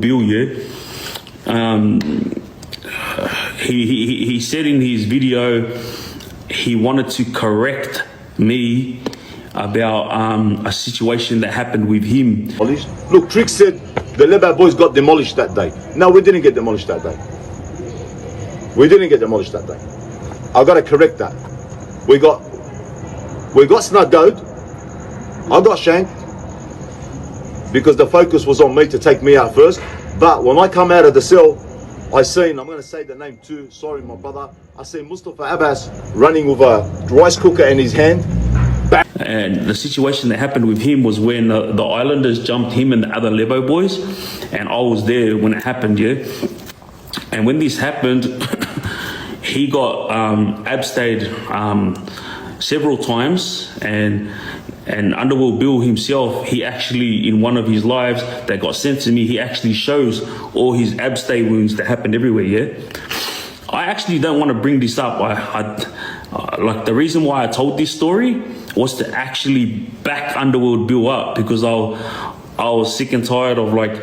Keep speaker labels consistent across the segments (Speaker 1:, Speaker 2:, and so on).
Speaker 1: Bill, yeah. He said in his video he wanted to correct me about a situation that happened with him.
Speaker 2: Look, Triggz said the Lebos boys got demolished that day. No, we didn't get demolished that day. We didn't get demolished that day. I gotta correct that. We got snugged out. I got shanked because the focus was on me to take me out first. But when I come out of the cell, I seen, I'm gonna say the name too, sorry my brother, I seen Mustafa Abbas running with a rice cooker in his hand.
Speaker 1: And the situation that happened with him was when the Islanders jumped him and the other Lebo boys, and I was there when it happened, yeah. And when this happened, he got abstayed several times, and Underworld Bill himself, he actually, in one of his lives that got sent to me, he actually shows all his abstay wounds that happened everywhere, yeah. I actually don't want to bring this up. Like the reason why I told this story was to actually back Underworld Bill up, because I was sick and tired of like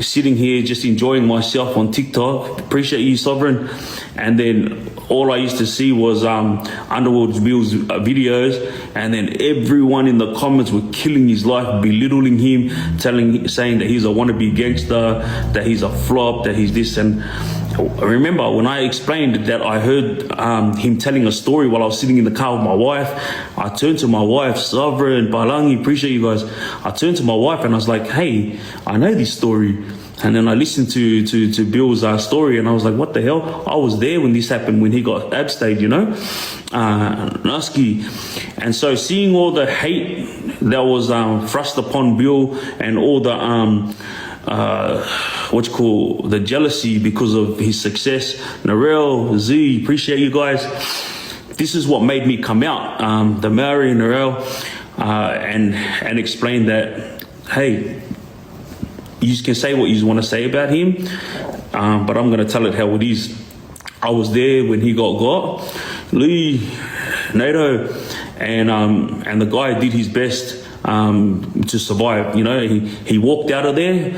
Speaker 1: sitting here just enjoying myself on TikTok. Appreciate you, Sovereign. And then all I used to see was Underworld Bill's videos, and then everyone in the comments were killing his life, belittling him, saying that he's a wannabe gangster, that he's a flop, that he's this. And I remember when I explained that I heard him telling a story while I was sitting in the car with my wife. I turned to my wife, Sovereign, Balangi, appreciate you guys. I turned to my wife and I was like, hey, I know this story. And then I listened to Bill's story, and I was like, what the hell? I was there when this happened, when he got abstayed, you know? Nusky. And so seeing all the hate that was thrust upon Bill, and all the the jealousy because of his success. Narelle, Z, appreciate you guys. This is what made me come out, the Maori, Narelle, and explain that, hey, you can say what you want to say about him, but I'm going to tell it how it is. I was there when he got Lee, NATO, and the guy did his best to survive. You know, he walked out of there,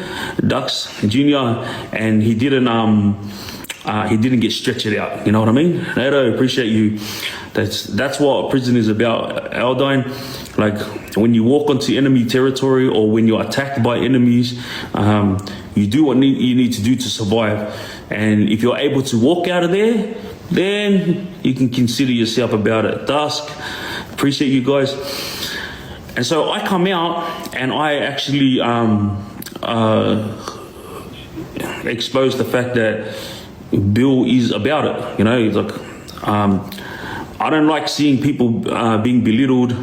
Speaker 1: Ducks Junior, and he didn't get stretched out. You know what I mean? NATO, appreciate you. That's what prison is about, Aldine. Like when you walk onto enemy territory, or when you're attacked by enemies, you do what you need to do to survive. And if you're able to walk out of there, then you can consider yourself about it. Dusk, appreciate you guys. And so I come out and I actually expose the fact that Bill is about it. You know, he's like, I don't like seeing people being belittled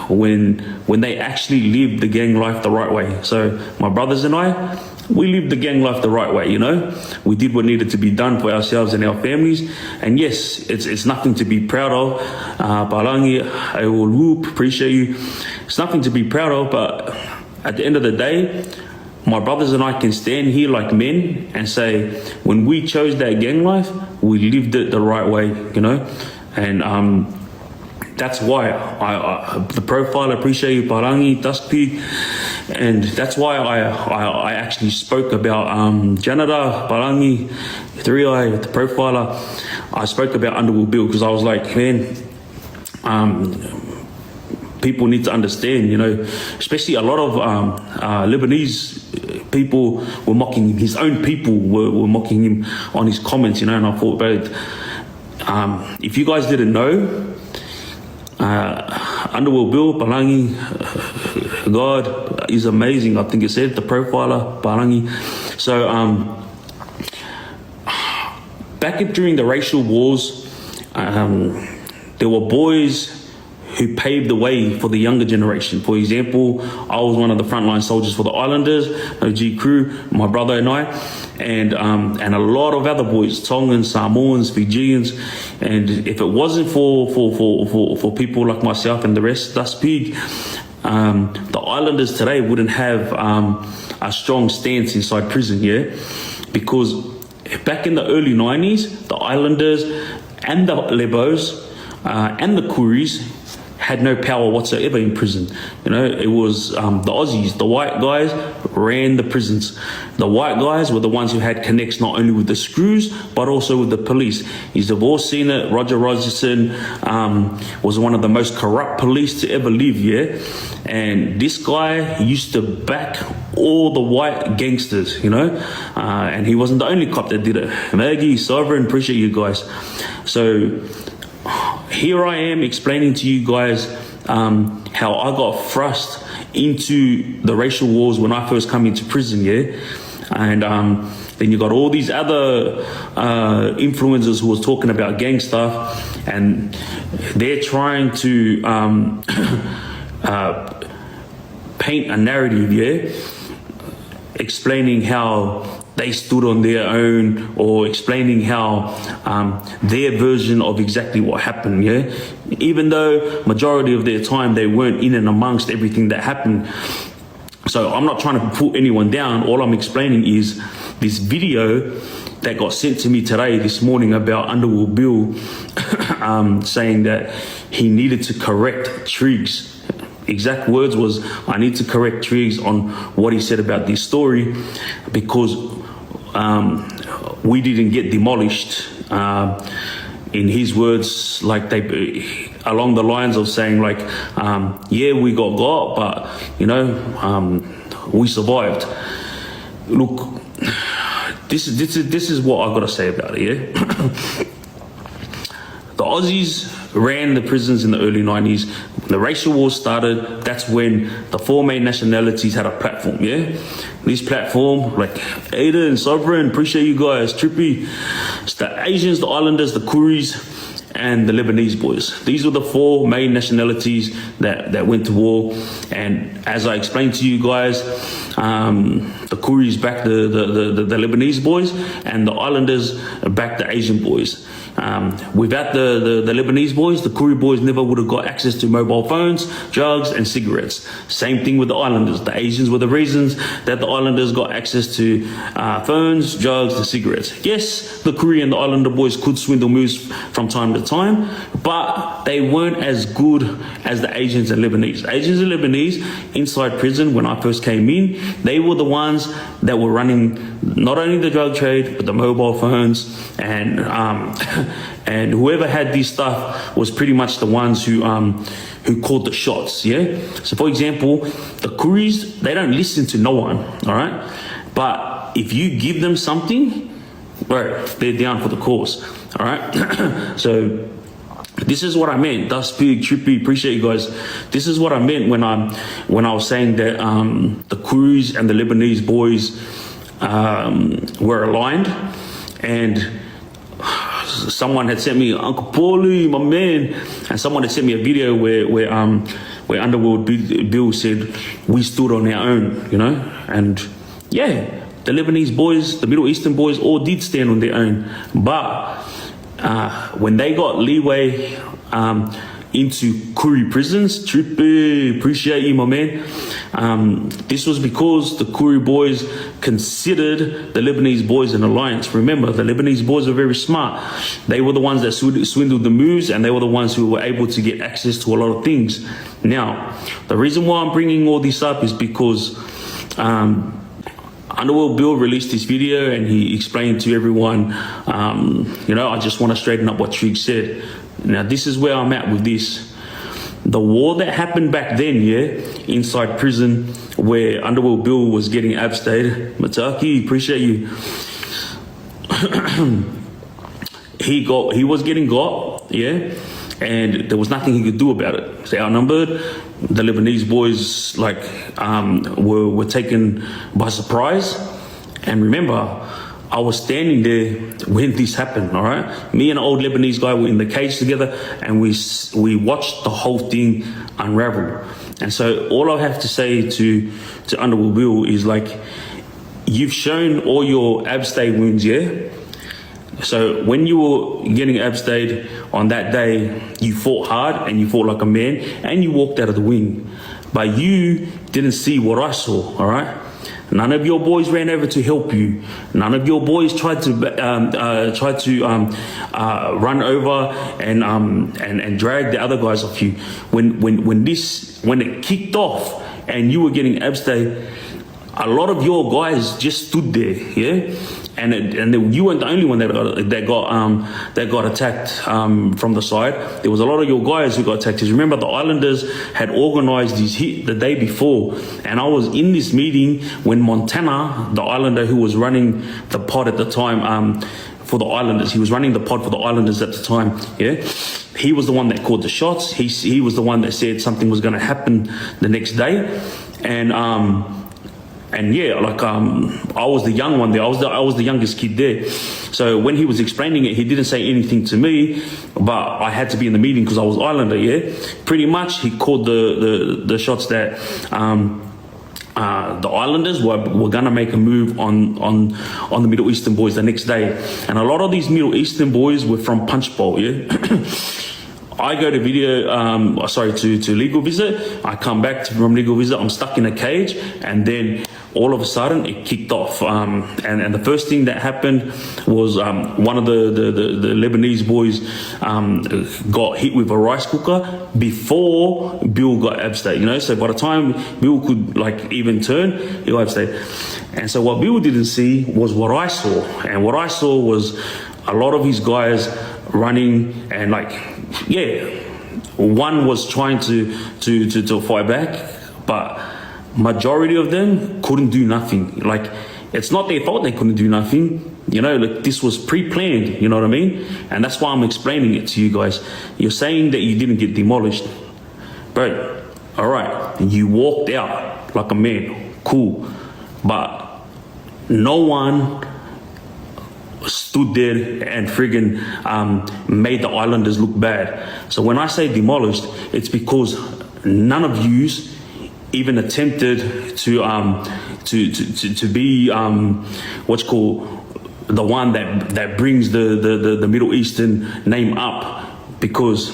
Speaker 1: when they actually live the gang life the right way. So my brothers and I, we lived the gang life the right way, you know. We did what needed to be done for ourselves and our families. And yes, it's nothing to be proud of. Balangi, I will whoop, appreciate you. It's nothing to be proud of, but at the end of the day, my brothers and I can stand here like men and say, when we chose that gang life, we lived it the right way, you know. And that's why the profile, I appreciate you, Parangi, Duskpi, and that's why I actually spoke about Janada, Parangi, 3i, the profiler. I spoke about Underworld Bill because I was like, man, people need to understand, you know, especially a lot of Lebanese people were mocking him. His own people were mocking him on his comments, you know, and I thought, bro, if you guys didn't know, Underworld Bill, Palangi, God is amazing. I think it said the profiler, Palangi. So back during the racial wars, there were boys who paved the way for the younger generation. For example, I was one of the frontline soldiers for the Islanders, OG crew, my brother and I, and a lot of other boys, Tongans, Samoans, Fijians. And if it wasn't for people like myself and the rest, that's big, the Islanders today wouldn't have a strong stance inside prison, yeah? Because back in the early 90s, the Islanders and the Lebos and the Kuris had no power whatsoever in prison. You know, it was the Aussies, the white guys ran the prisons. The white guys were the ones who had connects not only with the screws but also with the police. You've all seen it. Roger Rogerson was one of the most corrupt police to ever live, yeah? And this guy used to back all the white gangsters, you know? And he wasn't the only cop that did it. Maggie, Sovereign, appreciate you guys. So here I am explaining to you guys how I got thrust into the racial wars when I first come into prison, yeah? And then you got all these other influencers who was talking about gang stuff, and they're trying to paint a narrative, yeah? Explaining how they stood on their own, or explaining how their version of exactly what happened, yeah? Even though majority of their time they weren't in and amongst everything that happened. So I'm not trying to put anyone down. All I'm explaining is this video that got sent to me today, this morning, about Underworld Bill saying that he needed to correct Triggz. Exact words was, I need to correct Triggz on what he said about this story, because we didn't get demolished. In his words, like they, along the lines of saying like, yeah, we got, but you know, we survived. Look, this is what I gotta say about it, yeah? The Aussies ran the prisons in the early 90s. When the racial war started, that's when the four main nationalities had a platform, yeah? This platform, like Aiden, Sovereign, appreciate you guys, Trippy. It's the Asians, the Islanders, the Kuris, and the Lebanese boys. These were the four main nationalities that went to war. And as I explained to you guys, the Kuris backed the Lebanese boys, and the Islanders backed the Asian boys. Without the Lebanese boys, the Kuri boys never would have got access to mobile phones, drugs, and cigarettes. Same thing with the Islanders. The Asians were the reasons that the Islanders got access to phones, drugs, and cigarettes. Yes, the Kuri and the Islander boys could swindle moves from time to time, but they weren't as good as the Asians and Lebanese. Asians and Lebanese inside prison, when I first came in, they were the ones that were running not only the drug trade, but the mobile phones, and whoever had this stuff was pretty much the ones who called the shots, yeah? So for example, the Kuris, they don't listen to no one, all right? But if you give them something, bro, they're down for the cause, all right? So this is what I meant. Dust Pig, Trippy, appreciate you guys. This is what I meant when I was saying that the Kuris and the Lebanese boys were aligned. And someone had sent me, Uncle Paulie, my man, and someone had sent me a video where Underworld Bill said we stood on our own, you know? And yeah, the Lebanese boys, the Middle Eastern boys, all did stand on their own. But when they got leeway into Kuri prisons, Trippy, appreciate you, my man. This was because the Kuri boys considered the Lebanese boys an alliance. Remember, the Lebanese boys are very smart. They were the ones that swindled the moves, and they were the ones who were able to get access to a lot of things. Now, the reason why I'm bringing all this up is because Underworld Bill released this video and he explained to everyone, you know, I just want to straighten up what Triggz said. Now, this is where I'm at with this. The war that happened back then, yeah, inside prison, where Underworld Bill was getting abstayed. Mataki, appreciate you. He was getting got, yeah, and there was nothing he could do about it. They outnumbered. The Lebanese boys, like, were taken by surprise. And remember, I was standing there when this happened, all right? Me and an old Lebanese guy were in the cage together, and we watched the whole thing unravel. And so all I have to say to Underworld Bill is, like, you've shown all your abstay wounds, yeah? So when you were getting abstayed on that day, you fought hard and you fought like a man and you walked out of the wing. But you didn't see what I saw, all right? None of your boys ran over to help you. None of your boys tried to run over and drag the other guys off you. When it kicked off and you were getting abstay, a lot of your guys just stood there, yeah. And you weren't the only one that got attacked from the side. There was a lot of your guys who got attacked. Because remember, the Islanders had organized this hit the day before, and I was in this meeting when Montana, the Islander who was running the pod at the time for the Islanders, he was running the pod for the Islanders at the time. Yeah, he was the one that called the shots. He was the one that said something was going to happen the next day, and yeah, like I was the young one there. I was the youngest kid there. So when he was explaining it, he didn't say anything to me, but I had to be in the meeting because I was Islander. Yeah, pretty much he called the shots that the Islanders were gonna make a move on the Middle Eastern boys the next day, and a lot of these Middle Eastern boys were from Punch Bowl. Yeah. I go to to legal visit. I come back from legal visit. I'm stuck in a cage, and then all of a sudden it kicked off. And the first thing that happened was one of the Lebanese boys got hit with a rice cooker before Bill got abstayed. You know, so by the time Bill could like even turn, he got abstayed. And so what Bill didn't see was what I saw, and what I saw was a lot of his guys running and like. Yeah, one was trying to fight back, but majority of them couldn't do nothing. Like, it's not their fault they couldn't do nothing. You know, like this was pre-planned, you know what I mean? And that's why I'm explaining it to you guys. You're saying that you didn't get demolished. Bro, all right, you walked out like a man, cool. But no one stood there and friggin' made the Islanders look bad. So when I say demolished, it's because none of yous even attempted to be what's called the one that brings the Middle Eastern name up. Because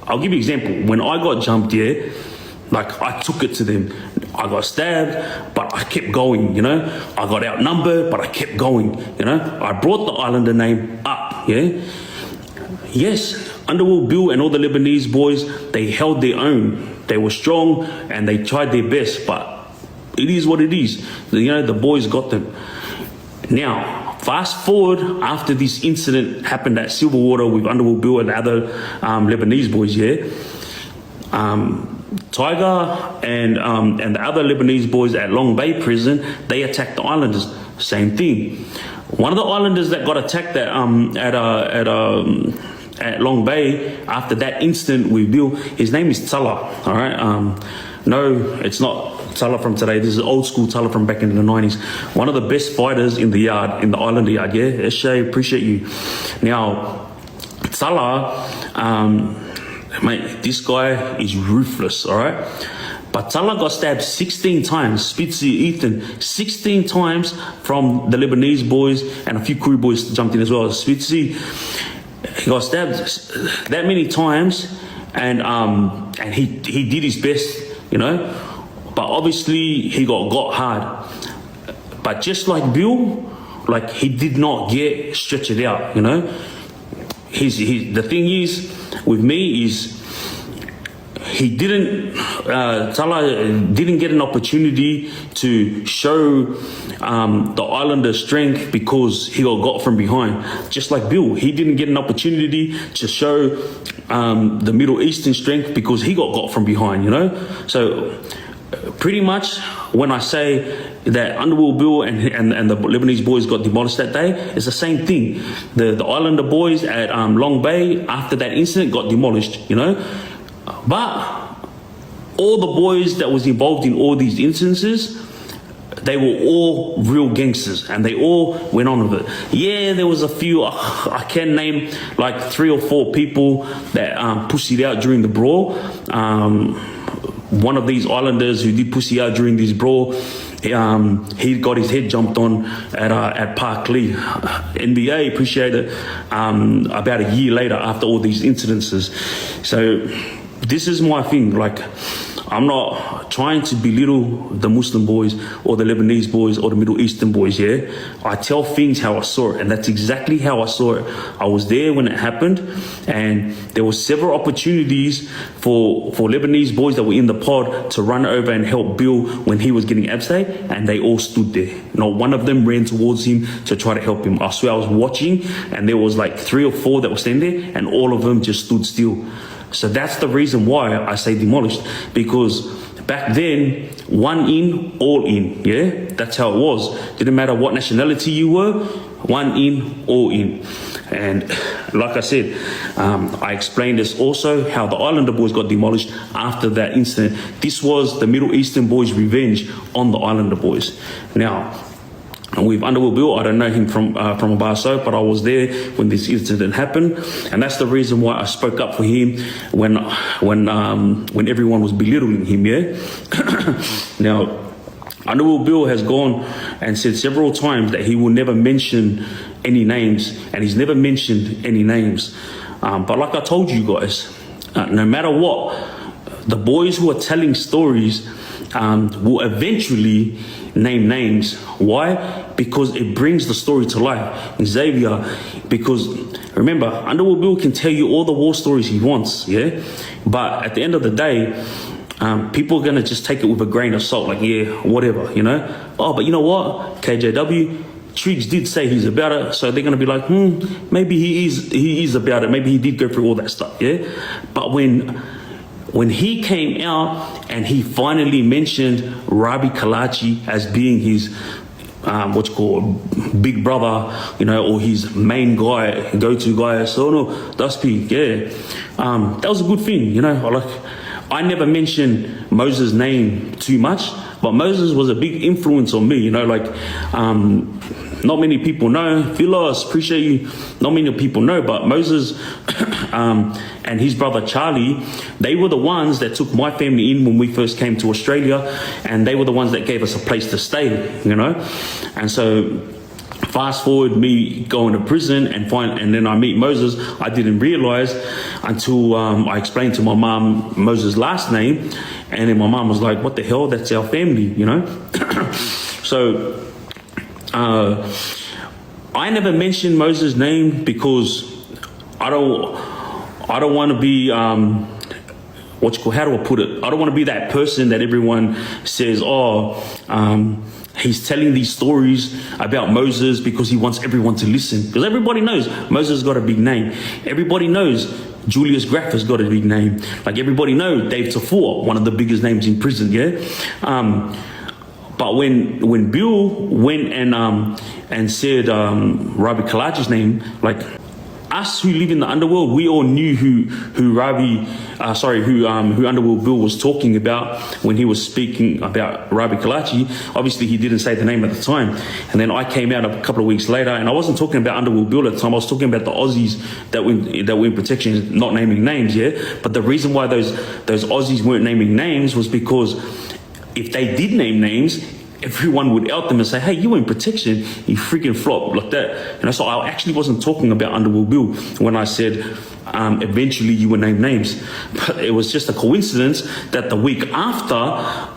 Speaker 1: I'll give you an example. When I got jumped here, like I took it to them. I got stabbed, but I kept going, you know. I got outnumbered, but I kept going, you know. I brought the Islander name up, yeah. Yes, Underworld Bill and all the Lebanese boys, they held their own. They were strong and they tried their best, but it is what it is. You know, the boys got them. Now, fast forward after this incident happened at Silverwater with Underworld Bill and the other Lebanese boys, yeah. Tiger and the other Lebanese boys at Long Bay prison, they attacked the Islanders. Same thing. One of the Islanders that got attacked at Long Bay after that incident with Bill, his name is Tala. All right. No, it's not Tala from today. This is old school Tala from back in the 90s. One of the best fighters in the yard, in the Islander yard. Yeah, Shay, appreciate you. Now, Tala. Mate, this guy is ruthless, all right? But Tala got stabbed 16 times, Spitzy, Ethan, 16 times from the Lebanese boys, and a few crew boys jumped in as well. Spitzy, he got stabbed that many times, and he did his best, you know? But obviously, he got hard. But just like Bill, like, he did not get stretched out, you know? The thing is, with me is he didn't Tala didn't get an opportunity to show the Islanders' strength because he got from behind. Just like Bill, he didn't get an opportunity to show the Middle Eastern strength because he got from behind, you know? So pretty much when I say that Underworld Bill and the Lebanese boys got demolished that day, it's the same thing. The Islander boys at Long Bay, after that incident, got demolished, you know? But all the boys that was involved in all these instances, they were all real gangsters and they all went on with it. Yeah, there was a few, I can name like 3 or 4 people that pussied out during the brawl. One of these Islanders who did pussy out during this brawl, he got his head jumped on at Park Lee. NBA, appreciate it. About a year later after all these incidences. So this is my thing. Like, I'm not trying to belittle the Muslim boys or the Lebanese boys or the Middle Eastern boys, yeah? I tell things how I saw it, and that's exactly how I saw it. I was there when it happened, and there were several opportunities for Lebanese boys that were in the pod to run over and help Bill when he was getting abstay, and they all stood there. Not one of them ran towards him to try to help him. I swear I was watching, and there was like 3 or 4 that were standing there, and all of them just stood still. So that's the reason why I say demolished, because back then, one in, all in, yeah? That's how it was. Didn't matter what nationality you were, one in, all in. And like I said, I explained this also, how the Islander boys got demolished after that incident. This was the Middle Eastern boys' revenge on the Islander boys. Now, with Underworld Bill, I don't know him from a bar soap, but I was there when this incident happened, and that's the reason why I spoke up for him when everyone was belittling him. Yeah. Now, Underworld Bill has gone and said several times that he will never mention any names, and he's never mentioned any names. But like I told you guys, no matter what, the boys who are telling stories will eventually name names. Why? Because it brings the story to life. Xavier, because remember, Underworld Bill can tell you all the war stories he wants, yeah? But at the end of the day, people are going to just take it with a grain of salt, like, yeah, whatever, you know? Oh, but you know what? KJW, Triggz did say he's about it, so they're going to be like, maybe he is about it. Maybe he did go through all that stuff, yeah? But when he came out and he finally mentioned Rabbi Kalachi as being his big brother, you know, or his main guy, go-to guy, so no, that's big, yeah. That was a good thing, you know. Like, I never mentioned Moses' name too much, but Moses was a big influence on me, you know, like, not many people know. Philos, appreciate you. Not many people know, but Moses and his brother Charlie, they were the ones that took my family in when we first came to Australia, and they were the ones that gave us a place to stay, you know. And so fast forward me going to prison and then I meet Moses. I didn't realize until I explained to my mom Moses' last name, and then my mom was like, what the hell, that's our family, you know. So I never mentioned Moses' name because I don't want to be how do I put it? I don't want to be that person that everyone says, he's telling these stories about Moses because he wants everyone to listen. Because everybody knows Moses got a big name. Everybody knows Julius Graffer's got a big name. Like, everybody knows Dave Tafua, one of the biggest names in prison, yeah? But when Bill went and said Rabbi Kalachi's name, like, us who live in the underworld, we all knew who Underworld Bill was talking about when he was speaking about Rabbi Kalachi. Obviously, he didn't say the name at the time. And then I came out a couple of weeks later, and I wasn't talking about Underworld Bill at the time. I was talking about the Aussies that were in protection, not naming names, yeah? But the reason why those Aussies weren't naming names was because if they did name names, everyone would out them and say, hey, you were in protection, you freaking flop, like that. You know, so I actually wasn't talking about Underworld Bill when I said eventually you would name names. But it was just a coincidence that the week after,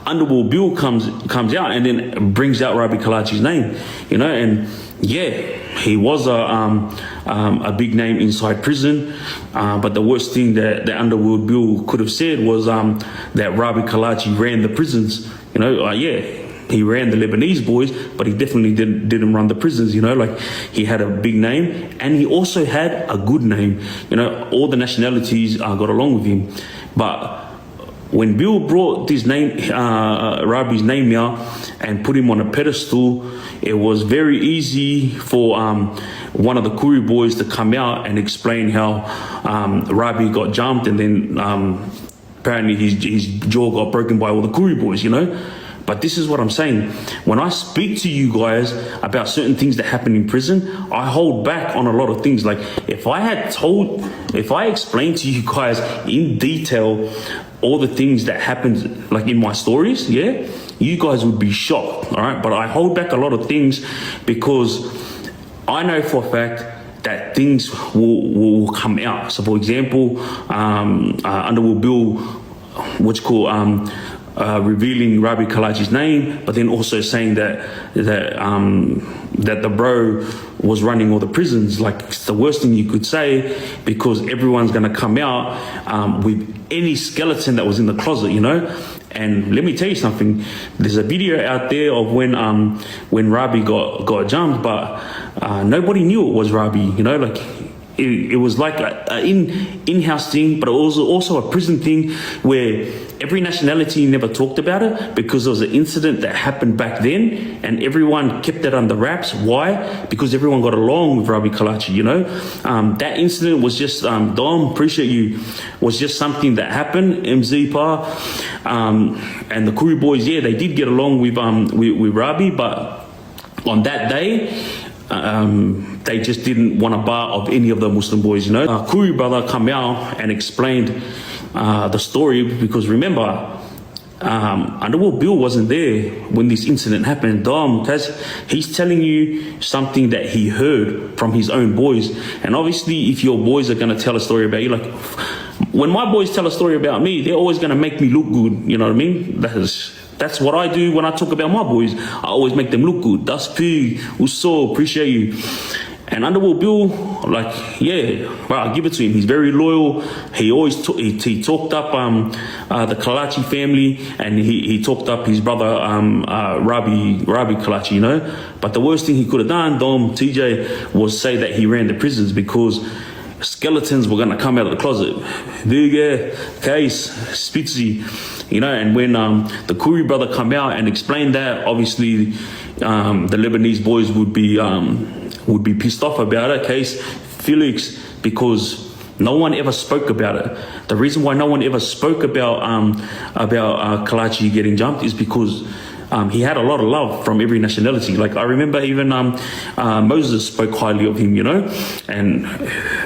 Speaker 1: Underworld Bill comes out and then brings out Rabbi Kalachi's name, you know. And yeah, he was a big name inside prison, but the worst thing that the Underworld Bill could have said was that Rabbi Kalachi ran the prisons, you know. He ran the Lebanese boys, but he definitely didn't run the prisons, you know. Like, he had a big name, and he also had a good name, you know. All the nationalities got along with him. But when Bill brought this name, Rabbi's name out, and put him on a pedestal, it was very easy for one of the Kuri boys to come out and explain how Rabbi got jumped, and then apparently his jaw got broken by all the Kuri boys, you know. But this is what I'm saying. When I speak to you guys about certain things that happen in prison, I hold back on a lot of things. Like, if I explained to you guys in detail all the things that happened, like in my stories, yeah, you guys would be shocked, all right? But I hold back a lot of things because I know for a fact that things will come out. So, for example, Underworld Bill, what's called revealing Rabbi Kalachi's name, but then also saying that the bro was running all the prisons. Like, it's the worst thing you could say, because everyone's going to come out with any skeleton that was in the closet, you know. And let me tell you something. There's a video out there of when Rabbi got jumped, but nobody knew it was Rabbi. You know, like it was like an in-house thing, but it was also a prison thing where every nationality never talked about it, because there was an incident that happened back then, and everyone kept it under wraps. Why? Because everyone got along with Rabbi Kalachi, you know. That incident was just, Dom, appreciate you, was just something that happened, MZ Pa, and the Kuri boys, yeah, they did get along with Rabbi, but on that day, they just didn't want a bar of any of the Muslim boys, you know. Kuri brother come out and explained the story, because remember, Underworld Bill wasn't there when this incident happened. Dom, he's telling you something that he heard from his own boys. And obviously, if your boys are going to tell a story about you, like when my boys tell a story about me, they're always going to make me look good. You know what I mean? That's what I do when I talk about my boys. I always make them look good. That's P, Uso, appreciate you. And Underworld Bill, like, yeah, well, I'll give it to him. He's very loyal. He always he talked up the Kalachi family, and he talked up his brother Rabbi Kalachi, you know. But the worst thing he could have done, Dom, TJ, was say that he ran the prisons, because skeletons were going to come out of the closet. Big case, Spitzy, you know. And when the Kuri brother come out and explain that, obviously the Lebanese boys would be pissed off about it. Case Felix, because no one ever spoke about it. The reason why no one ever spoke about Kalachi getting jumped is because he had a lot of love from every nationality. Like, I remember even Moses spoke highly of him, you know. And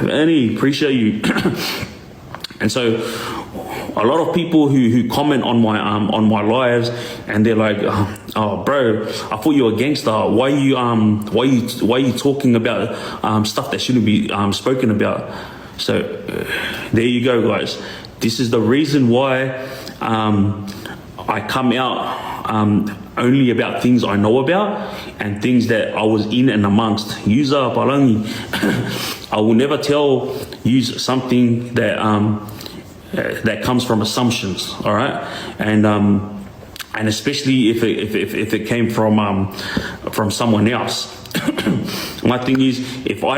Speaker 1: Ernie, appreciate you. And so a lot of people who comment on my lives, and they're like, oh bro, I thought you were a gangster. Why are you talking about stuff that shouldn't be spoken about? So there you go, guys. This is the reason why I come out only about things I know about, and things that I was in and amongst. User Palangi. I will never tell you something that comes from assumptions, all right? And especially if it came from someone else. My thing is, if I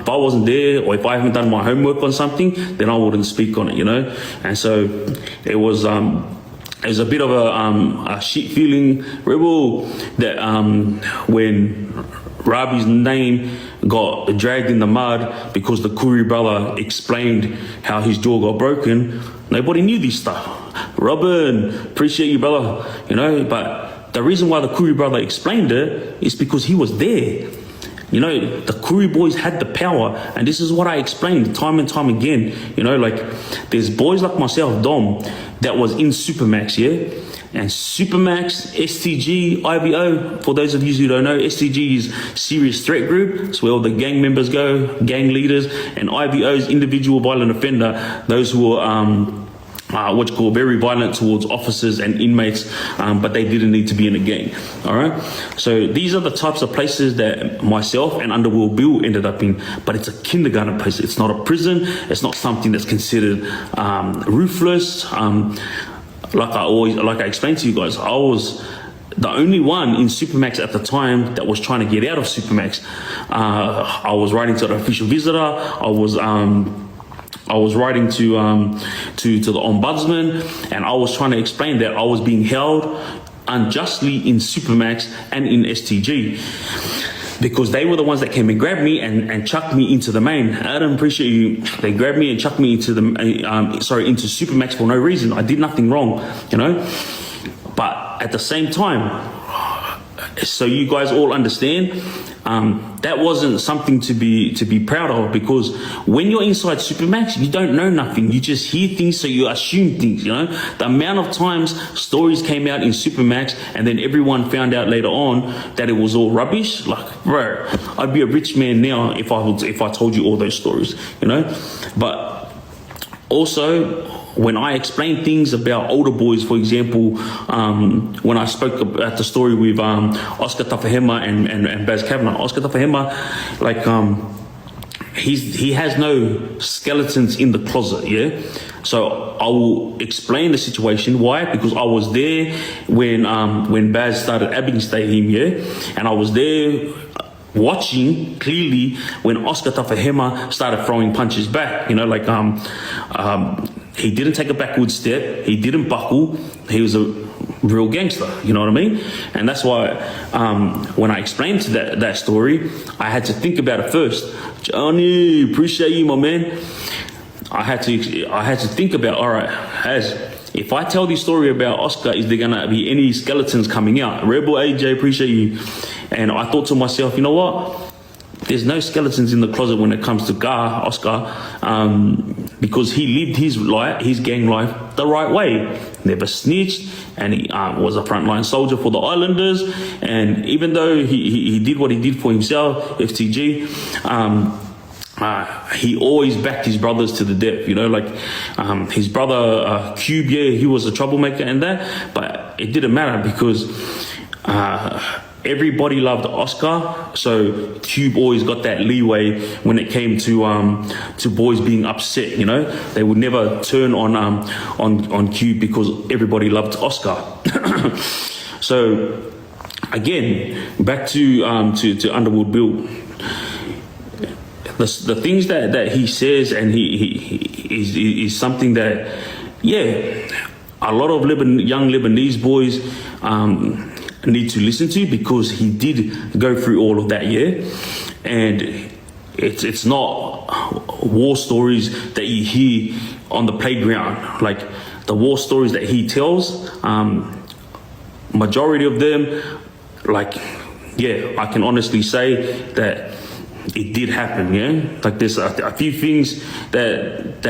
Speaker 1: wasn't there, or if I haven't done my homework on something, then I wouldn't speak on it, you know. And so it was a bit of a shit feeling, Rebel, that when Rabbi's name got dragged in the mud because the Kuri brother explained how his jaw got broken, nobody knew this stuff. Robin, appreciate you, brother, you know. But the reason why the Kuri brother explained it is because he was there. You know, the Kuri boys had the power, and this is what I explained time and time again. You know, like, there's boys like myself, Dom, that was in Supermax, yeah? And Supermax, STG, IBO, for those of you who don't know, STG is Serious Threat Group. It's where all the gang members go, gang leaders, and IBO is Individual Violent Offender, those who are what's called very violent towards officers and inmates, but they didn't need to be in a gang. All right. So these are the types of places that myself and Underworld Bill ended up in. But it's a kindergarten place. It's not a prison. It's not something that's considered ruthless. Like I explained to you guys, I was the only one in Supermax at the time that was trying to get out of Supermax. I was writing to the official visitor. I was writing to the ombudsman, and I was trying to explain that I was being held unjustly in Supermax and in STG, because they were the ones that came and grabbed me and chucked me into the main. Adam, appreciate you. They grabbed me and chucked me into into Supermax for no reason. I did nothing wrong, you know. But at the same time, so you guys all understand, that wasn't something to be proud of, because when you're inside Supermax, you don't know nothing. You just hear things, so you assume things, you know. The amount of times stories came out in Supermax and then everyone found out later on that it was all rubbish. Like, bro, I'd be a rich man now if I told you all those stories, you know. But also, when I explain things about older boys, for example, when I spoke about the story with Oscar Tahhema and Baz Kavanagh, Oscar Tahhema, like, he has no skeletons in the closet, yeah? So I will explain the situation. Why? Because I was there when Baz started abusing him, yeah? And I was there watching clearly when Oscar Tahhema started throwing punches back, you know, like, he didn't take a backward step, he didn't buckle, he was a real gangster, you know what I mean? And that's why when I explained to that story, I had to think about it first. Johnny, appreciate you, my man. I had to think about, all right, if I tell this story about Oscar, is there gonna be any skeletons coming out? Rebel AJ, appreciate you. And I thought to myself, you know what? There's no skeletons in the closet when it comes to Oscar, because he lived his gang life the right way. Never snitched, and he was a frontline soldier for the Islanders. And even though he did what he did for himself, FTG, he always backed his brothers to the death, you know, like his brother Cube, yeah, he was a troublemaker and that, but it didn't matter because everybody loved Oscar, so Cube always got that leeway when it came to boys being upset, you know. They would never turn on Cube because everybody loved Oscar. So again, back to Underworld Bill. The things that he says, and he is something that, yeah, a lot of young Lebanese boys need to listen to, because he did go through all of that, yeah. And it's not war stories that you hear on the playground. Like the war stories that he tells, majority of them, like, yeah, I can honestly say that it did happen, yeah. Like there's a few things that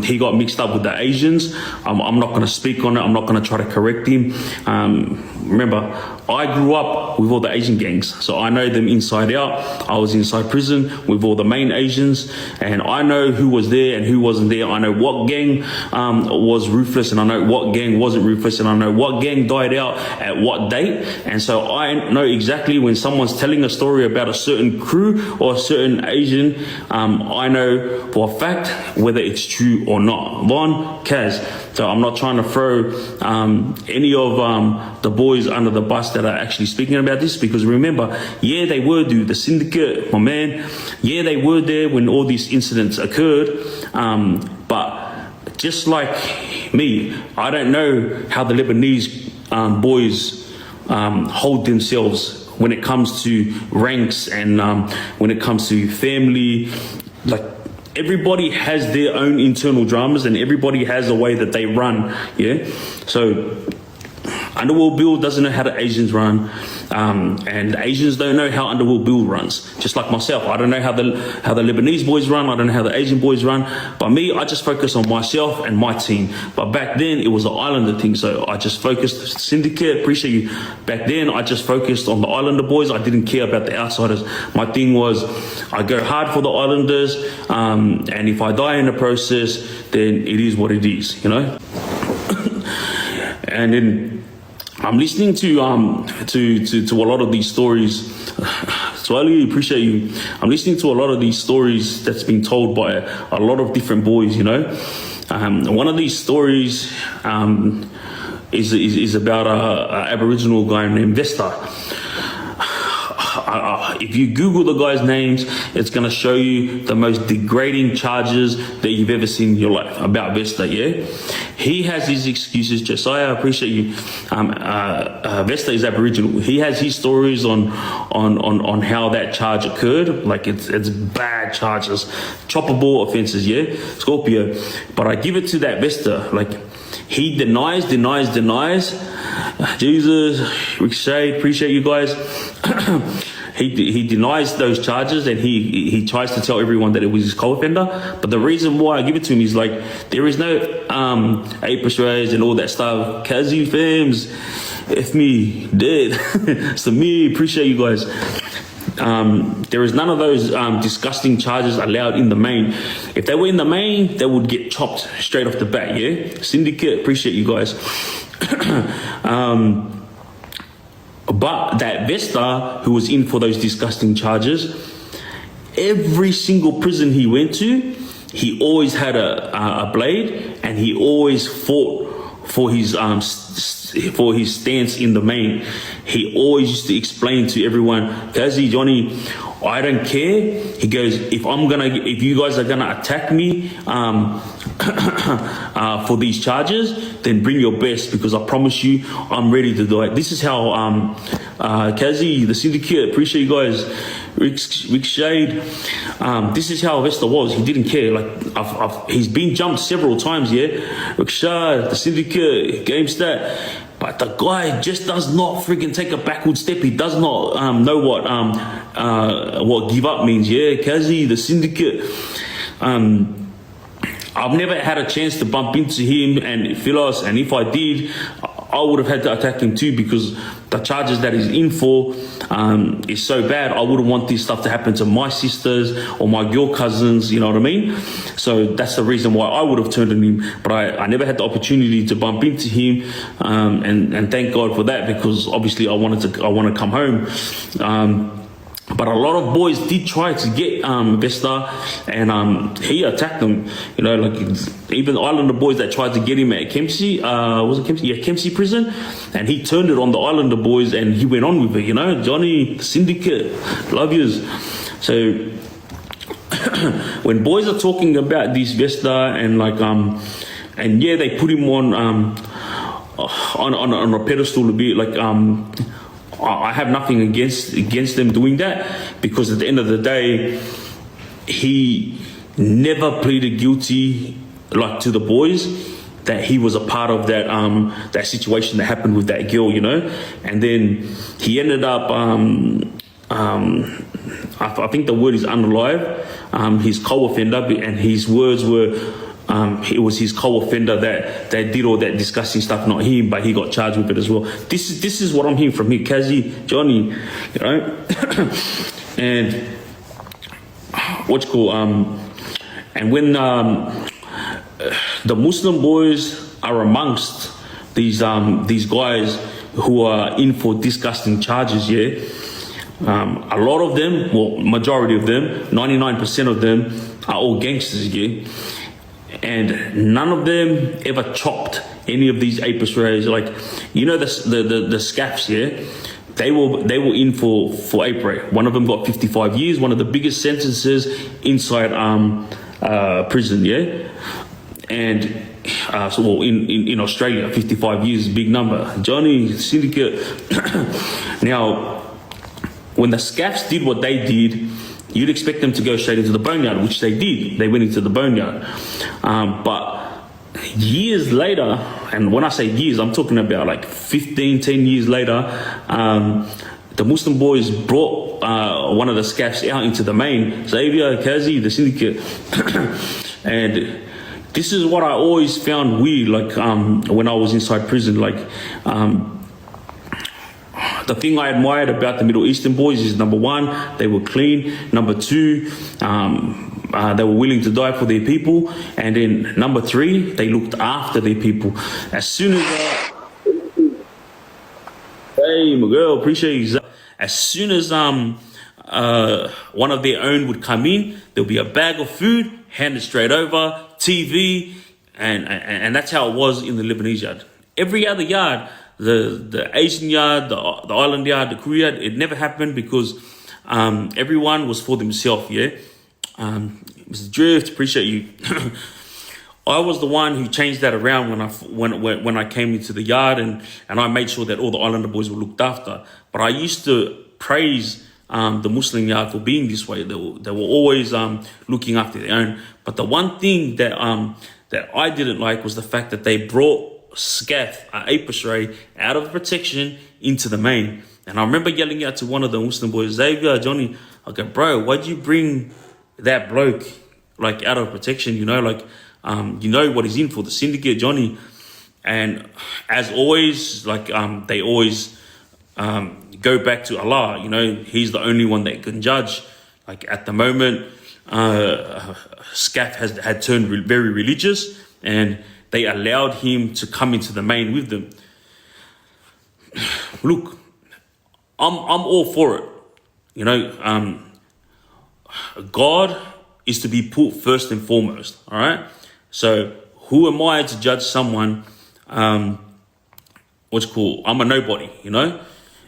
Speaker 1: he got mixed up with the Asians. I'm not going to speak on it. I'm not going to try to correct him. Remember, I grew up with all the Asian gangs, so I know them inside out. I was inside prison with all the main Asians, and I know who was there and who wasn't there. I know what gang was ruthless, and I know what gang wasn't ruthless, and I know what gang died out at what date. And so I know exactly when someone's telling a story about a certain crew or a certain Asian, I know for a fact whether it's true or not. Von, Kaz. So I'm not trying to throw any of the boys under the bus that are actually speaking about this, because remember, yeah, they were the syndicate, my man. Yeah, they were there when all these incidents occurred. But just like me, I don't know how the Lebanese boys hold themselves when it comes to ranks and when it comes to family. Like, everybody has their own internal dramas, and everybody has a way that they run, yeah? So Underworld Bill doesn't know how the Asians run, and the Asians don't know how Underworld Bill runs. Just like myself, I don't know how the Lebanese boys run, I don't know how the Asian boys run. But me, I just focus on myself and my team. But back then, it was an Islander thing, so I just focused, syndicate, appreciate you. Back then, I just focused on the Islander boys. I didn't care about the outsiders. My thing was, I go hard for the Islanders, and if I die in the process, then it is what it is, you know? And then I'm listening to a lot of these stories. So I really appreciate you. I'm listening to a lot of these stories that's been told by a lot of different boys, you know. One of these stories is about a Aboriginal guy named Vesta. If you Google the guy's names, it's going to show you the most degrading charges that you've ever seen in your life about Vesta, yeah? He has his excuses. Josiah, I appreciate you. Vesta is Aboriginal. He has his stories on how that charge occurred. Like, it's bad charges, choppable offenses, yeah? Scorpio. But I give it to that Vesta. Like, He denies. Jesus, Ricochet, appreciate you guys. He denies those charges, and he tries to tell everyone that it was his co-offender. But the reason why I give it to him is like, there is no April rays and all that stuff. Kazi fams, F me, dead. So me, appreciate you guys. There is none of those disgusting charges allowed in the main. If they were in the main, they would get chopped straight off the bat, yeah? Syndicate, appreciate you guys. But that Vesta, who was in for those disgusting charges, every single prison he went to, he always had a blade, and he always fought for his stance in the main. He always used to explain to everyone, Kazi, Johnny, I don't care. He goes, if you guys are gonna attack me for these charges, then bring your best, because I promise you, I'm ready to do it. This is how Kazi, the syndicate, appreciate you guys. Rick Shade. This is how Vesta was. He didn't care. Like he's been jumped several times, yeah. Rick Shade, the syndicate, game stat. But the guy just does not freaking take a backward step. He does not know what give up means, yeah. Kazi, the syndicate. I've never had a chance to bump into him and Philos, and if I did, I would have had to attack him too, because the charges that he's in for is so bad. I wouldn't want this stuff to happen to my sisters or my girl cousins, you know what I mean? So that's the reason why I would have turned on him. But I never had the opportunity to bump into him, and thank God for that, because obviously I want to come home. But a lot of boys did try to get Vesta, and he attacked them. You know, like even Islander boys that tried to get him at Kempsey, was it Kempsey? Yeah, Kempsey prison, and he turned it on the Islander boys, and he went on with it. You know, Johnny, syndicate, love yous. So when boys are talking about this Vesta and like and yeah, they put him on a pedestal a bit, like I have nothing against them doing that, because at the end of the day, he never pleaded guilty like to the boys that he was a part of that that situation that happened with that girl, you know. And then he ended up I think the word is unalive, his co-offender, and his words were it was his co-offender that did all that disgusting stuff, not him, but he got charged with it as well. This is what I'm hearing from him, Kazi, Johnny, you know. And what's cool, and when the Muslim boys are amongst these guys who are in for disgusting charges, yeah, a lot of them, well, majority of them, 99% of them are all gangsters, yeah. And none of them ever chopped any of these apis rays. Like, you know, the scaffs, yeah, they were in for April. One of them got 55 years, one of the biggest sentences inside prison, yeah. And so well, in Australia, 55 years is a big number. Johnny, syndicate. Now, when the scaffs did what they did, you'd expect them to go straight into the boneyard, which they did. They went into the boneyard. But years later, and when I say years, I'm talking about like 10 years later, the Muslim boys brought one of the scaffs out into the main, Xavier, Kazi, the syndicate. And this is what I always found weird, like when I was inside prison, like the thing I admired about the Middle Eastern boys is, number one, they were clean. Number two, they were willing to die for their people. And then number three, they looked after their people. As soon as hey, my girl, appreciate you. As soon as one of their own would come in, there'll be a bag of food handed straight over, TV, and that's how it was in the Lebanese yard. Every other yard, the Asian yard, the island yard, the Korea yard, it never happened, because everyone was for themselves, yeah. Mr. Drift, appreciate you. I was the one who changed that around when I came into the yard, and I made sure that all the Islander boys were looked after. But I used to praise the Muslim yard for being this way. They were always looking after their own. But the one thing that I didn't like was the fact that they brought Scaff, Apeshray, out of protection into the main. And I remember yelling out to one of the Muslim boys, Xavier, Johnny, I go, bro, why'd you bring that bloke like out of protection? You know, like, you know what he's in for, the syndicate, Johnny. And as always, like, they always go back to Allah. You know, he's the only one that can judge. Like at the moment, Scaff had turned very religious, and they allowed him to come into the main with them. Look, I'm all for it. You know, God is to be put first and foremost. All right. So who am I to judge someone? What's called? I'm a nobody. You know,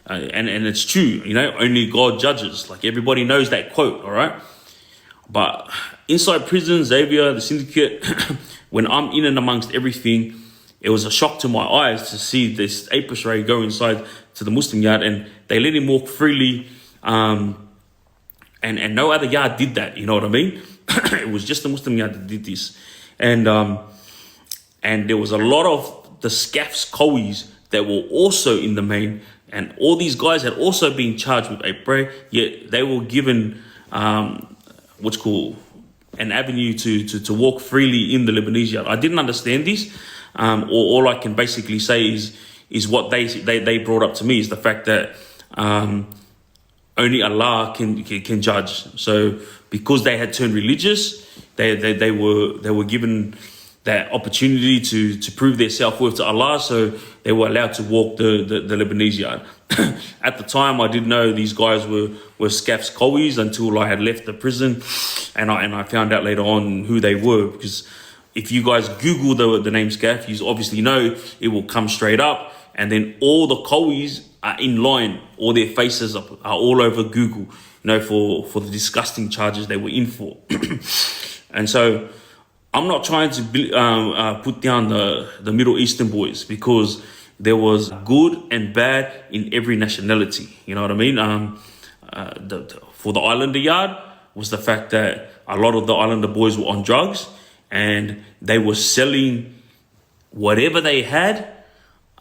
Speaker 1: and it's true. You know, only God judges. Like everybody knows that quote. All right. But inside prison, Xavier, the syndicate, when I'm in and amongst everything, it was a shock to my eyes to see this Apeshray go inside to the Muslim yard, and they let him walk freely. And no other yard did that. You know what I mean? It was just the Muslim yard that did this. And there was a lot of the Scaff's Cowies that were also in the main, and all these guys had also been charged with Apeshray, yet they were given what's called an avenue to walk freely in the Lebanese yard. I didn't understand this. Or all I can basically say is what they brought up to me is the fact that only Allah can judge. So because they had turned religious, they were given that opportunity to prove their self-worth to Allah. So they were allowed to walk the Lebanese yard. At the time, I didn't know these guys were Scaff's Cowies until I had left the prison, and I found out later on who they were, because if you guys Google the name Scaff, you obviously know it will come straight up, and then all the Cowies are in line. All their faces are all over Google, you know, for the disgusting charges they were in for. And so I'm not trying to put down the Middle Eastern boys, because there was good and bad in every nationality. You know what I mean? For the Islander yard was the fact that a lot of the Islander boys were on drugs, and they were selling whatever they had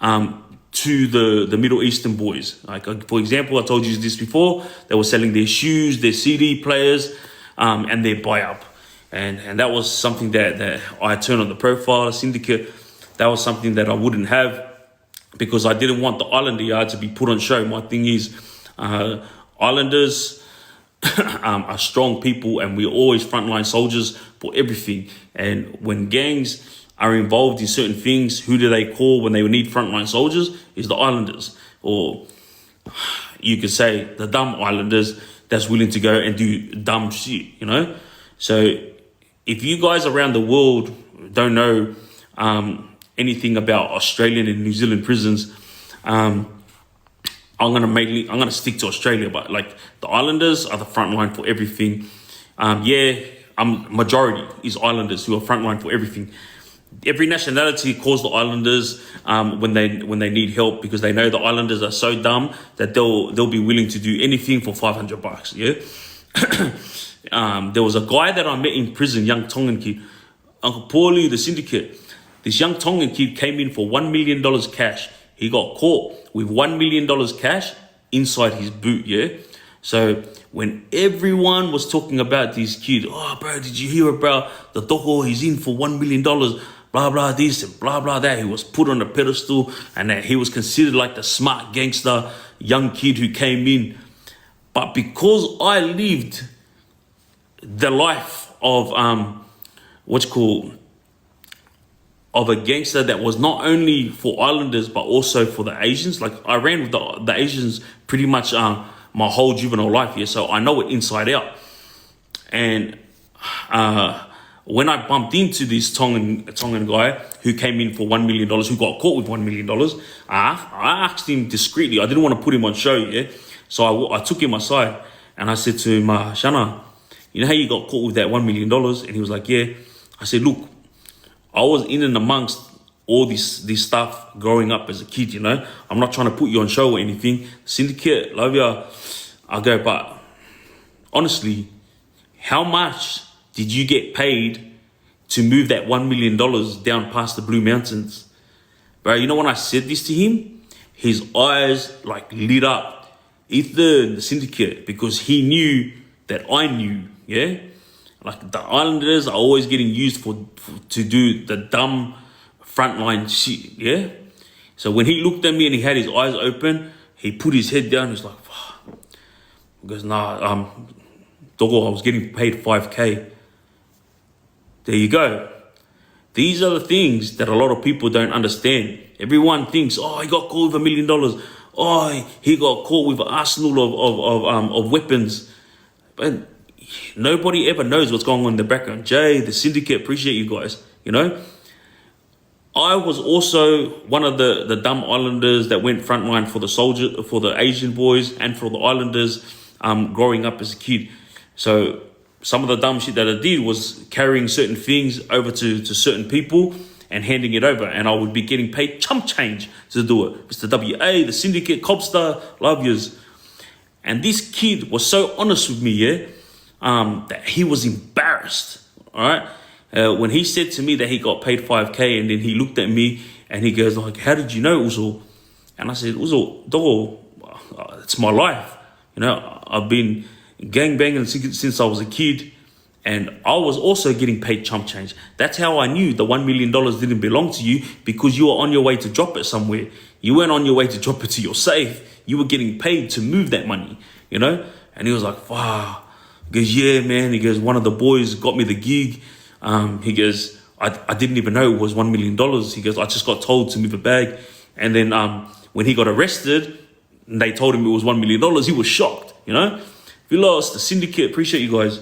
Speaker 1: to the Middle Eastern boys. Like, for example, I told you this before, they were selling their shoes, their CD players, and their buy-up. And that was something that I turned on the profile syndicate. That was something that I wouldn't have, because I didn't want the Islander yard to be put on show. My thing is, Islanders are strong people, and we're always frontline soldiers for everything. And when gangs are involved in certain things, who do they call when they need frontline soldiers? Is the Islanders. Or you could say the dumb Islanders that's willing to go and do dumb shit, you know? So if you guys around the world don't know anything about Australian and New Zealand prisons, I'm gonna stick to Australia. But like, the Islanders are the front line for everything. Majority is Islanders who are front line for everything. Every nationality calls the Islanders when they need help, because they know the Islanders are so dumb that they'll be willing to do anything for $500. Yeah. There was a guy that I met in prison, young Tongan kid, Uncle Paulie, the syndicate. This young Tongan kid came in for $1 million cash. He got caught with $1 million cash inside his boot, yeah? So when everyone was talking about this kid, oh, bro, did you hear about the doko? He's in for $1 million, blah, blah, this and blah, blah, that. He was put on a pedestal, and that he was considered like the smart gangster young kid who came in. But because I lived the life of, of a gangster that was not only for Islanders but also for the Asians. Like, I ran with the Asians pretty much my whole juvenile life here, so I know it inside out. And when I bumped into this Tongan guy who came in for $1 million, who got caught with $1 million, I asked him discreetly. I didn't want to put him on show, yeah? So I took him aside and I said to him, Shana, you know how you got caught with that $1 million? And he was like, yeah. I said, look, I was in and amongst all this stuff growing up as a kid, you know. I'm not trying to put you on show or anything. Syndicate, love ya. I go, but honestly, how much did you get paid to move that $1 million down past the Blue Mountains? Bro, you know when I said this to him, his eyes like lit up. Ethan, the syndicate, because he knew that I knew, yeah? Like the islanders are always getting used to do the dumb frontline shit, yeah? So when he looked at me and he had his eyes open, he put his head down, he's like, fuck. He goes, nah, Dogo, I was getting paid 5K. There you go. These are the things that a lot of people don't understand. Everyone thinks, oh, he got caught with $1 million. Oh, he got caught with an arsenal of weapons. But nobody ever knows what's going on in the background. Jay, the syndicate, appreciate you guys, you know. I was also one of the dumb islanders that went frontline for the Asian boys and for the islanders growing up as a kid. So some of the dumb shit that I did was carrying certain things over to certain people and handing it over. And I would be getting paid chump change to do it. Mr. WA, the syndicate, Cobster, love yous. And this kid was so honest with me, yeah, that he was embarrassed, all right? When he said to me that he got paid 5K, and then he looked at me and he goes like, how did you know, Uzo? And I said, Uzo, dog, it's my life. You know, I've been gangbanging since I was a kid, and I was also getting paid chump change. That's how I knew the $1 million didn't belong to you, because you were on your way to drop it somewhere. You weren't on your way to drop it to your safe. You were getting paid to move that money, you know? And he was like, wow. He goes, yeah, man. He goes, one of the boys got me the gig. He goes, I didn't even know it was $1 million. He goes, I just got told to move a bag. And then when he got arrested, and they told him it was $1 million, he was shocked, you know? We lost the syndicate, appreciate you guys.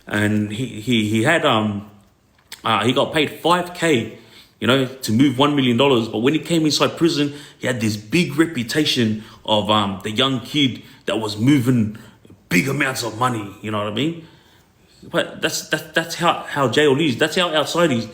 Speaker 1: And he had he got paid 5K, you know, to move $1 million. But when he came inside prison, he had this big reputation of the young kid that was moving big amounts of money, you know what I mean? But that's how jail is. That's how outside is.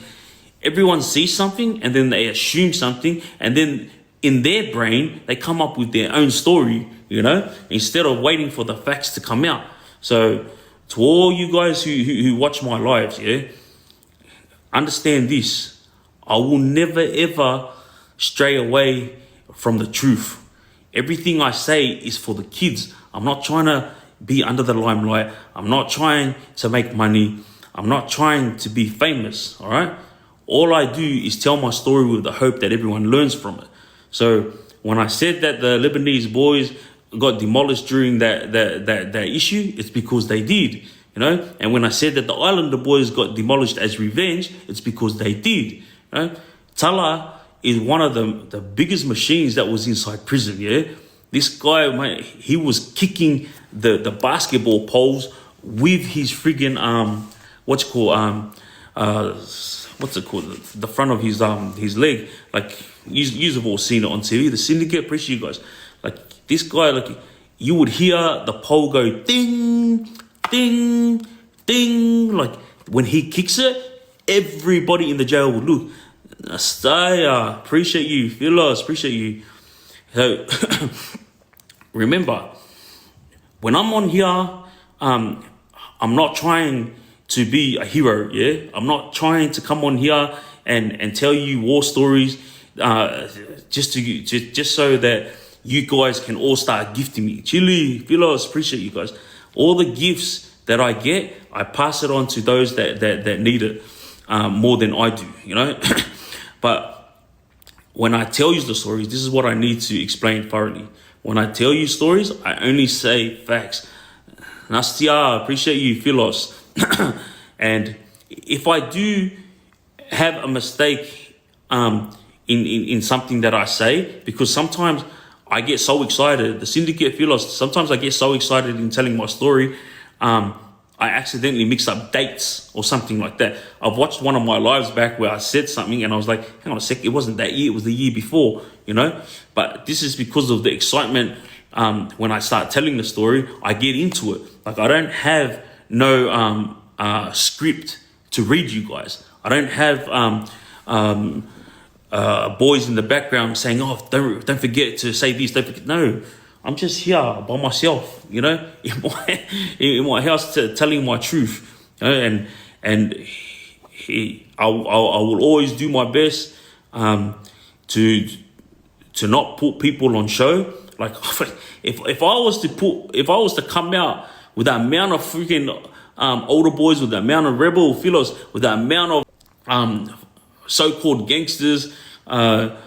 Speaker 1: Everyone sees something and then they assume something, and then in their brain they come up with their own story, you know, instead of waiting for the facts to come out. So to all you guys who watch my lives, yeah, understand this. I will never ever stray away from the truth. Everything I say is for the kids. I'm not trying to be under the limelight. I'm not trying to make money. I'm not trying to be famous, all right? All I do is tell my story with the hope that everyone learns from it. So when I said that the Lebanese boys got demolished during that issue, it's because they did, you know? And when I said that the Islander boys got demolished as revenge, it's because they did, you know? Tala is one of the biggest machines that was inside prison, yeah? This guy, mate, he was kicking the basketball poles with his friggin' what's it called, the front of his leg. Like, you've all seen it on TV. The syndicate, appreciate you guys. Like, this guy, like, you would hear the pole go ding, ding, ding. Like, when he kicks it, everybody in the jail would look. Nastaya, appreciate you. Philos, appreciate you. So, remember, when I'm on here, I'm not trying to be a hero, yeah? I'm not trying to come on here and tell you war stories just so that you guys can all start gifting me. Chili, Philos, appreciate you guys. All the gifts that I get, I pass it on to those that need it more than I do, you know? But when I tell you the stories, this is what I need to explain thoroughly. When I tell you stories, I only say facts. Nastia, appreciate you, Philos. And if I do have a mistake in something that I say, because sometimes I get so excited, the syndicate Philos, sometimes I get so excited in telling my story, I accidentally mix up dates or something like that. I've watched one of my lives back where I said something and I was like, hang on a sec, it wasn't that year, it was the year before, you know? But this is because of the excitement. When I start telling the story, I get into it. Like, I don't have no script to read you guys. I don't have boys in the background saying, oh, don't forget to say this, don't forget. No, I'm just here by myself, you know, in my house telling my truth, you know, and I will always do my best to not put people on show. Like, if I was to come out with the amount of freaking older boys, with the amount of rebel fellows, with the amount of so-called gangsters that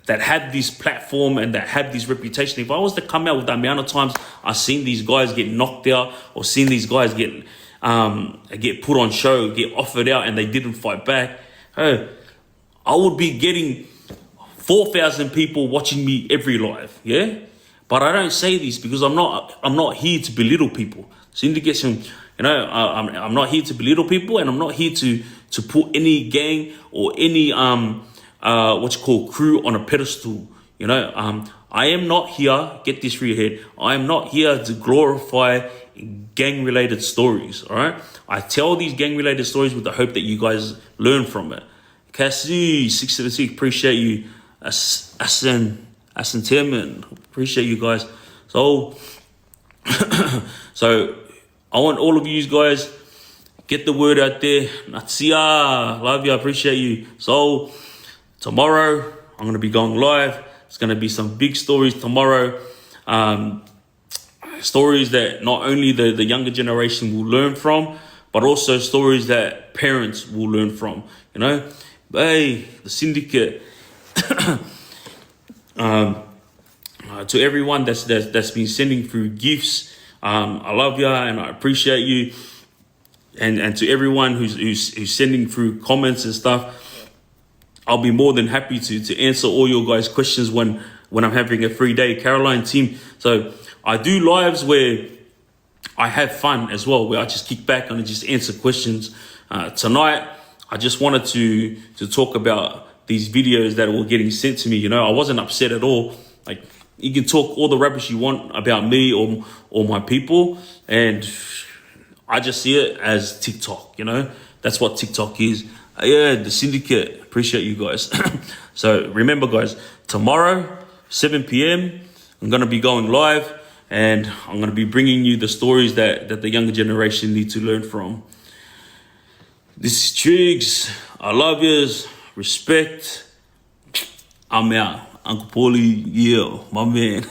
Speaker 1: had this platform and that had this reputation, if I was to come out with the amount of times I've seen these guys get knocked out, or seen these guys get put on show, get offered out, and they didn't fight back, I would be getting 4,000 people watching me every live, yeah? But I don't say this because I'm not here to belittle people. Syndication, I'm not here to belittle people, and I'm not here to put any gang or any crew on a pedestal. I am not here, get this through your head, I am not here to glorify gang-related stories, all right? I tell these gang-related stories with the hope that you guys learn from it. Cassie, 676, appreciate you. Asen Tillman, appreciate you guys. So, so I want all of you guys, get the word out there. Natsia, love you, I appreciate you. So, tomorrow, I'm going to be going live. It's going to be some big stories tomorrow. Stories that not only the younger generation will learn from, but also stories that parents will learn from. Hey, the syndicate. To everyone that's been sending through gifts, I love you and I appreciate you. And to everyone who's sending through comments and stuff, I'll be more than happy to answer all your guys' questions when I'm having a free day. Caroline team. So I do lives where I have fun as well, where I just kick back and I just answer questions. Tonight, I just wanted to talk about these videos that were getting sent to me. I wasn't upset at all. Like, you can talk all the rubbish you want about me or my people, and I just see it as TikTok. That's what TikTok is. Yeah, the syndicate. Appreciate you guys. So remember, guys, tomorrow 7 p.m. I'm gonna be going live, and I'm gonna be bringing you the stories that the younger generation need to learn from. This is Triggz. I love yous. Respect. I'm out. Uncle Paulie, yeah, my man.